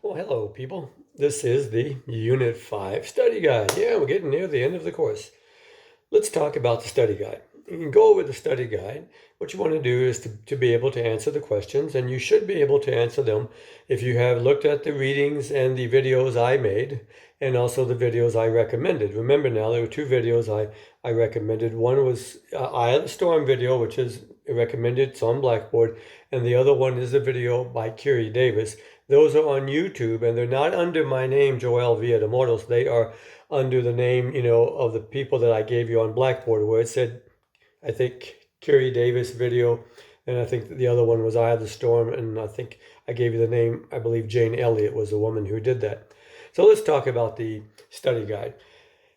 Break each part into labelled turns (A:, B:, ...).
A: Well, hello, people. This is the Unit 5 study guide. Yeah, we're getting near the end of the course. Let's talk about the study guide. You can go over the study guide. What you want to do is to be able to answer the questions, and you should be able to answer them if you have looked at the readings and the videos I made, and also the videos I recommended. Remember now, there were two videos I recommended. One was Eye of the Storm video, which is recommended, it's on Blackboard, and the other one is a video by Kiri Davis. Those are on YouTube, and they're not under my name, Joel Villadamoros. They are under the name, of the people that I gave you on Blackboard, where it said, I think, Kiri Davis video, and I think the other one was Eye of the Storm, and I think I gave you the name, I believe Jane Elliott was the woman who did that. So let's talk about the study guide.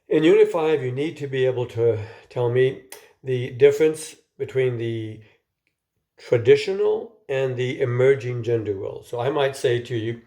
A: In Unit 5, you need to be able to tell me the difference between the traditional and the emerging gender roles. So I might say to you,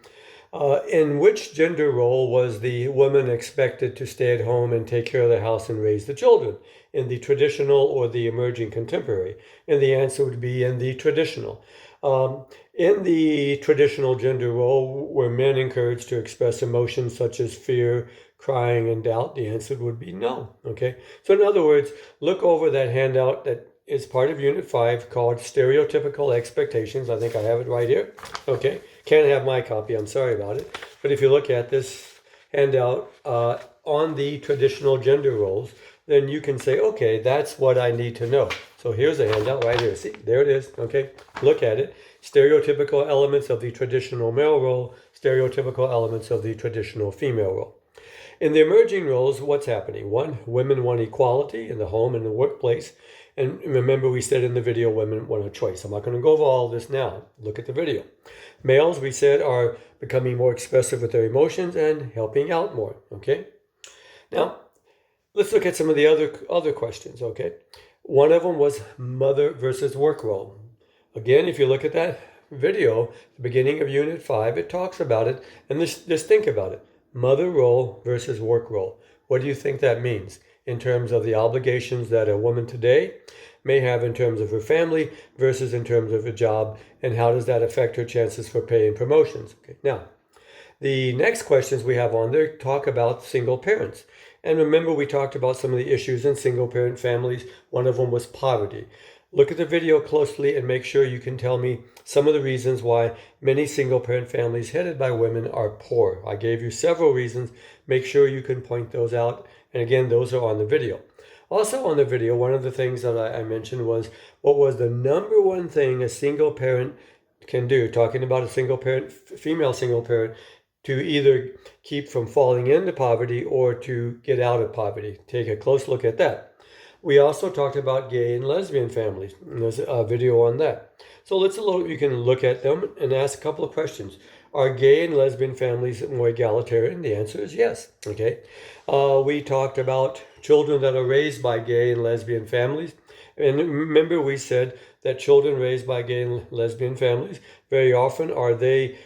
A: in which gender role was the woman expected to stay at home and take care of the house and raise the children? In the traditional or the emerging contemporary? And the answer would be in the traditional. In the traditional gender role, were men encouraged to express emotions such as fear, crying, and doubt? The answer would be no. Okay. So in other words, look over that handout that is part of Unit 5 called Stereotypical Expectations. I think I have it right here. Okay. Can't have my copy. I'm sorry about it. But if you look at this handout on the traditional gender roles, then you can say, okay, that's what I need to know. So here's a handout right here. See, there it is. Okay, look at it. Stereotypical elements of the traditional male role, stereotypical elements of the traditional female role. In the emerging roles, what's happening? One, women want equality in the home and the workplace. And remember, we said in the video, women want a choice. I'm not going to go over all this now. Look at the video. Males, we said, are becoming more expressive with their emotions and helping out more. Okay. Now, let's look at some of the other questions. Okay. One of them was mother versus work role. Again, if you look at that video, the beginning of Unit 5, it talks about it. And just think about it. Mother role versus work role. What do you think that means in terms of the obligations that a woman today may have in terms of her family versus in terms of a job, and how does that affect her chances for pay and promotions? Okay. Now, the next questions we have on there talk about single parents. And remember, we talked about some of the issues in single parent families. One of them was poverty. Look at the video closely and make sure you can tell me some of the reasons why many single parent families headed by women are poor. I gave you several reasons. Make sure you can point those out. And again, those are on the video. Also on the video, one of the things that I mentioned was what was the number one thing a single parent can do, talking about a single parent, female single parent, to either keep from falling into poverty or to get out of poverty. Take a close look at that. We also talked about gay and lesbian families. And there's a video on that. So you can look at them and ask a couple of questions. Are gay and lesbian families more egalitarian? The answer is yes. Okay. We talked about children that are raised by gay and lesbian families. And remember, we said that children raised by gay and lesbian families, very often, are they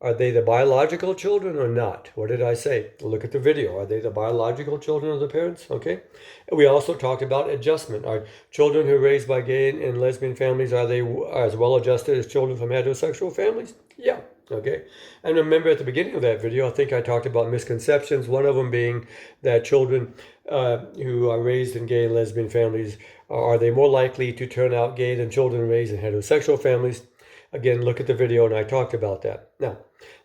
A: the biological children or not? What did I say? Look at the video. Are they the biological children of the parents? Okay. And we also talked about adjustment. Are children who are raised by gay and lesbian families, are they as well adjusted as children from heterosexual families? Yeah. Okay. And remember, at the beginning of that video, I think I talked about misconceptions. One of them being that children who are raised in gay and lesbian families, are they more likely to turn out gay than children raised in heterosexual families? Again, look at the video, and I talked about that. Now,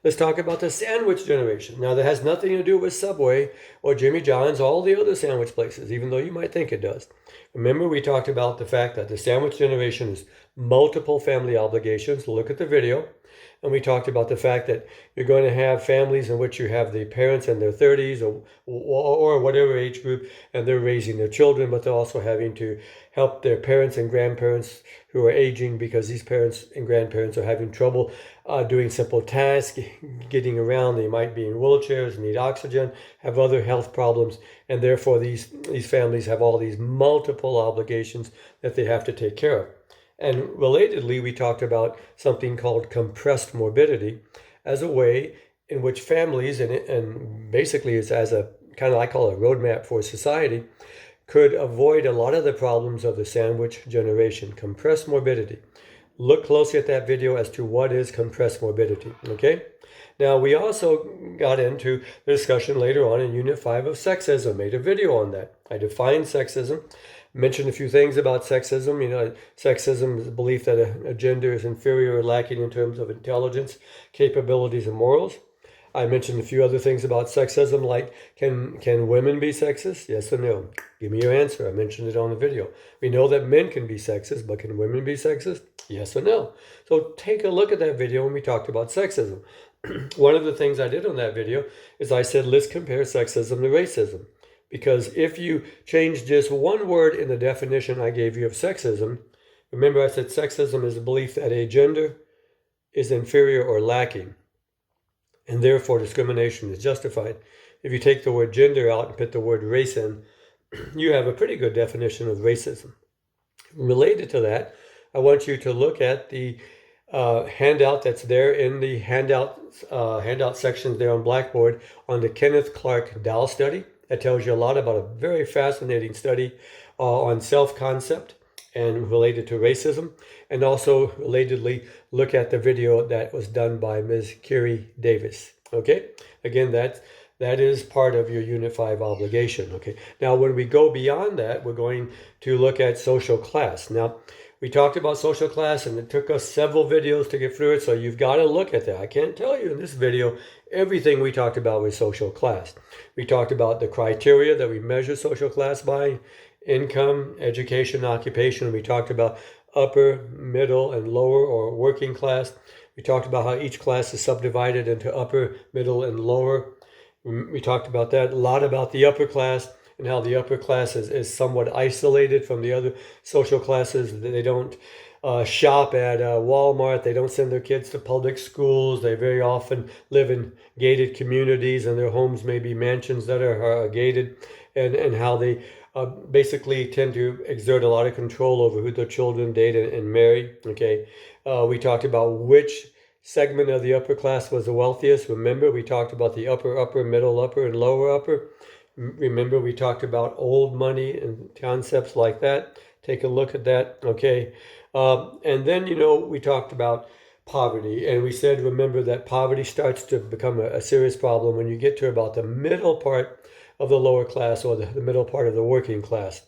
A: let's talk about the sandwich generation. Now, that has nothing to do with Subway or Jimmy John's, all the other sandwich places, even though you might think it does. Remember, we talked about the fact that the sandwich generation is multiple family obligations. Look at the video. And we talked about the fact that you're going to have families in which you have the parents in their 30s or whatever age group, and they're raising their children, but they're also having to help their parents and grandparents who are aging, because these parents and grandparents are having trouble doing simple tasks, getting around. They might be in wheelchairs, need oxygen, have other health problems, and therefore these families have all these multiple obligations that they have to take care of. And relatedly, we talked about something called compressed morbidity as a way in which families, and basically it's as a kind of, I call it a roadmap for society, could avoid a lot of the problems of the sandwich generation. Compressed morbidity. Look closely at that video as to what is compressed morbidity, okay? Now, we also got into the discussion later on in Unit 5 of sexism, made a video on that. I defined sexism, mentioned a few things about sexism. Sexism is the belief that a gender is inferior or lacking in terms of intelligence, capabilities, and morals. I mentioned a few other things about sexism, like can women be sexist? Yes or no? Give me your answer. I mentioned it on the video. We know that men can be sexist, but can women be sexist? Yes or no? So take a look at that video when we talked about sexism. One of the things I did on that video is I said, let's compare sexism to racism. Because if you change just one word in the definition I gave you of sexism, remember I said sexism is the belief that a gender is inferior or lacking, and therefore discrimination is justified. If you take the word gender out and put the word race in, you have a pretty good definition of racism. Related to that, I want you to look at the handout that's there in the handout sections there on Blackboard on the Kenneth Clark Dow study. That tells you a lot about a very fascinating study on self-concept and related to racism, and also relatedly look at the video that was done by Ms. Kiri Davis. Okay, again, that is part of your Unit 5 obligation. Okay, now when we go beyond that, we're going to look at social class. Now, we talked about social class, and it took us several videos to get through it, so you've got to look at that. I can't tell you in this video everything we talked about with social class. We talked about the criteria that we measure social class by: income, education, occupation. We talked about upper, middle, and lower or working class. We talked about how each class is subdivided into upper, middle, and lower. We talked about that, a lot about the upper class, and how the upper class is somewhat isolated from the other social classes. They don't shop at Walmart. They don't send their kids to public schools. They very often live in gated communities, and their homes may be mansions that are gated, and how they basically tend to exert a lot of control over who their children date and marry. Okay, we talked about which segment of the upper class was the wealthiest. Remember, we talked about the upper, middle upper, and lower upper. Remember, we talked about old money and concepts like that. Take a look at that. Okay, and then we talked about poverty, and we said, remember, that poverty starts to become a serious problem when you get to about the middle part of the lower class, or the middle part of the working class.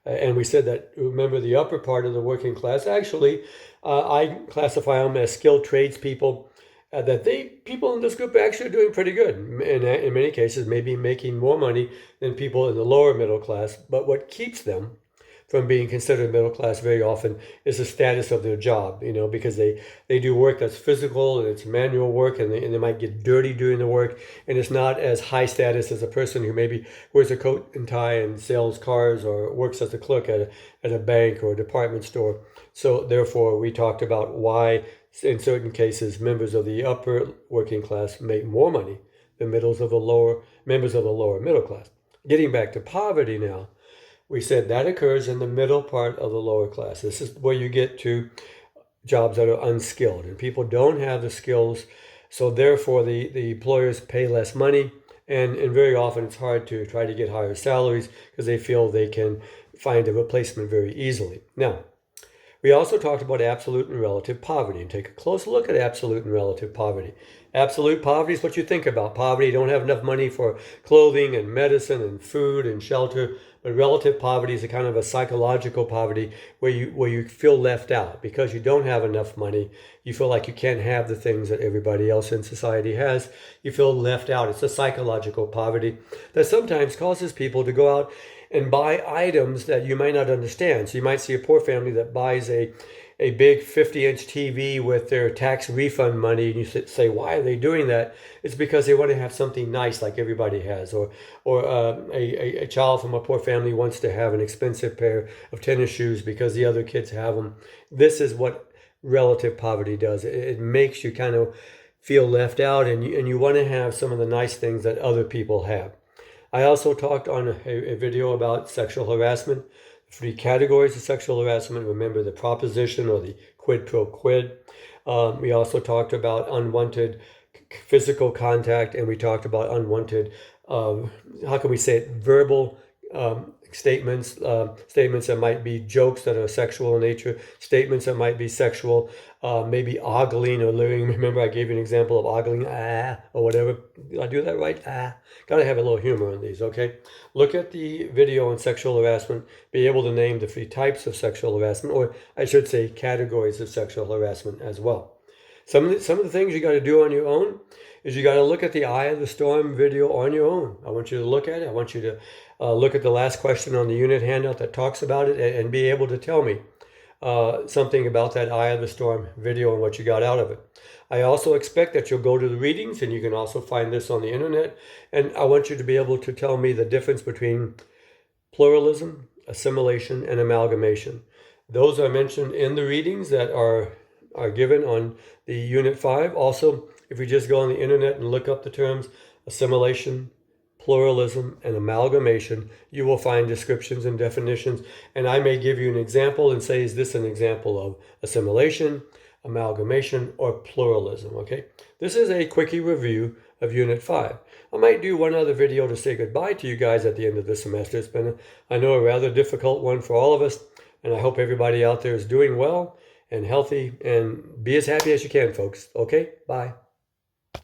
A: And we said that, remember, the upper part of the working class, actually, I classify them as skilled tradespeople, that people in this group are actually doing pretty good. And in many cases, maybe making more money than people in the lower middle class. But what keeps them from being considered middle class very often is the status of their job, because they do work that's physical and it's manual work, and they might get dirty doing the work, and it's not as high status as a person who maybe wears a coat and tie and sells cars or works as a clerk at a bank or a department store. So therefore, we talked about why in certain cases members of the upper working class make more money than members of the lower middle class. Getting back to poverty now, we said that occurs in the middle part of the lower class. This is where you get to jobs that are unskilled, and people don't have the skills, so therefore the employers pay less money, and very often it's hard to try to get higher salaries because they feel they can find a replacement very easily. Now, we also talked about absolute and relative poverty, and take a close look at absolute and relative poverty. Absolute poverty is what you think about. Poverty, you don't have enough money for clothing and medicine and food and shelter. But relative poverty is a kind of a psychological poverty where you feel left out because you don't have enough money. You feel like you can't have the things that everybody else in society has. You feel left out. It's a psychological poverty that sometimes causes people to go out and buy items that you might not understand. So you might see a poor family that buys a big 50-inch TV with their tax refund money, and you say, why are they doing that? It's because they want to have something nice like everybody has, or a child from a poor family wants to have an expensive pair of tennis shoes because the other kids have them. This is what relative poverty does. It makes you kind of feel left out, and you want to have some of the nice things that other people have. I also talked on a video about sexual harassment. 3 categories of sexual harassment. Remember the proposition or the quid pro quid. We also talked about unwanted physical contact, and we talked about unwanted, how can we say it, verbal statements that might be jokes that are sexual in nature, statements that might be sexual, maybe ogling or leering. Remember, I gave you an example of ogling, or whatever. Did I do that right? Gotta have a little humor in these, okay? Look at the video on sexual harassment, be able to name the 3 types of sexual harassment, or I should say categories of sexual harassment as well. Some of the things you got to do on your own is you got to look at the Eye of the Storm video on your own. I want you to look at it. I want you to look at the last question on the unit handout that talks about it, and be able to tell me something about that Eye of the Storm video and what you got out of it. I also expect that you'll go to the readings, and you can also find this on the internet. And I want you to be able to tell me the difference between pluralism, assimilation, and amalgamation. Those are mentioned in the readings that are given on the Unit 5. Also, if you just go on the internet and look up the terms assimilation, pluralism, and amalgamation, you will find descriptions and definitions. And I may give you an example and say, is this an example of assimilation, amalgamation, or pluralism? Okay, this is a quickie review of Unit 5. I might do one other video to say goodbye to you guys at the end of the semester. It's been, I know, a rather difficult one for all of us, and I hope everybody out there is doing well and healthy, and be as happy as you can, folks. Okay, bye.